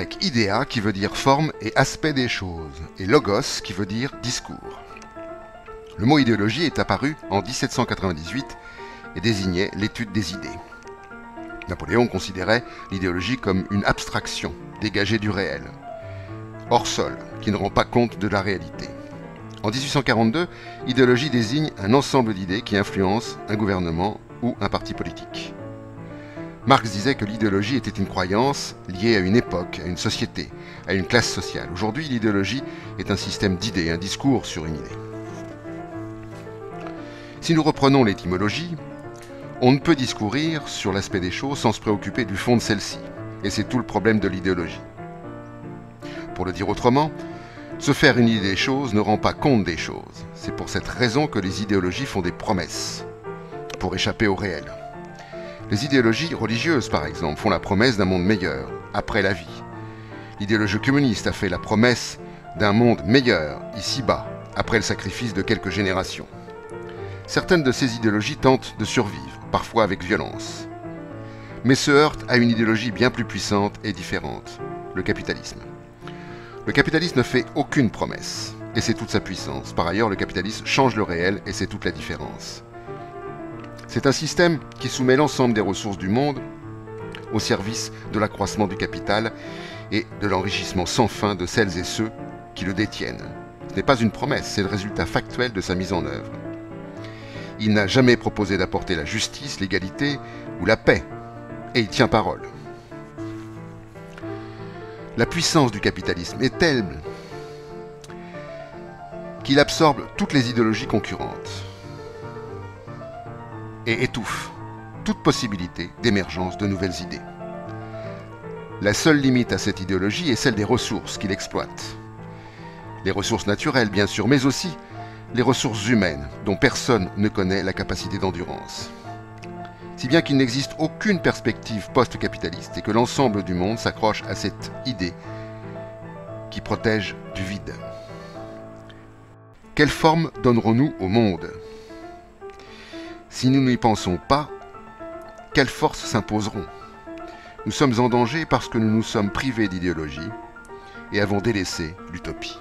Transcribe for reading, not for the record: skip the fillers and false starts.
avec idéa qui veut dire forme et aspect des choses, et logos qui veut dire discours. Le mot idéologie est apparu en 1798 et désignait l'étude des idées. Napoléon considérait l'idéologie comme une abstraction dégagée du réel, hors sol, qui ne rend pas compte de la réalité. En 1842, idéologie désigne un ensemble d'idées qui influencent un gouvernement ou un parti politique. Marx disait que l'idéologie était une croyance liée à une époque, à une société, à une classe sociale. Aujourd'hui, l'idéologie est un système d'idées, un discours sur une idée. Si nous reprenons l'étymologie, on ne peut discourir sur l'aspect des choses sans se préoccuper du fond de celle-ci. Et c'est tout le problème de l'idéologie. Pour le dire autrement, se faire une idée des choses ne rend pas compte des choses. C'est pour cette raison que les idéologies font des promesses, pour échapper au réel. Les idéologies religieuses, par exemple, font la promesse d'un monde meilleur, après la vie. L'idéologie communiste a fait la promesse d'un monde meilleur, ici-bas, après le sacrifice de quelques générations. Certaines de ces idéologies tentent de survivre, parfois avec violence, mais se heurtent à une idéologie bien plus puissante et différente, le capitalisme. Le capitalisme ne fait aucune promesse, et c'est toute sa puissance. Par ailleurs, le capitalisme change le réel, et c'est toute la différence. C'est un système qui soumet l'ensemble des ressources du monde au service de l'accroissement du capital et de l'enrichissement sans fin de celles et ceux qui le détiennent. Ce n'est pas une promesse, c'est le résultat factuel de sa mise en œuvre. Il n'a jamais proposé d'apporter la justice, l'égalité ou la paix, et il tient parole. La puissance du capitalisme est telle qu'il absorbe toutes les idéologies concurrentes et étouffe toute possibilité d'émergence de nouvelles idées. La seule limite à cette idéologie est celle des ressources qu'il exploite. Les ressources naturelles, bien sûr, mais aussi les ressources humaines, dont personne ne connaît la capacité d'endurance. Si bien qu'il n'existe aucune perspective post-capitaliste et que l'ensemble du monde s'accroche à cette idée qui protège du vide. Quelle forme donnerons-nous au monde ? Si nous n'y pensons pas, quelles forces s'imposeront ? Nous sommes en danger parce que nous nous sommes privés d'idéologie et avons délaissé l'utopie.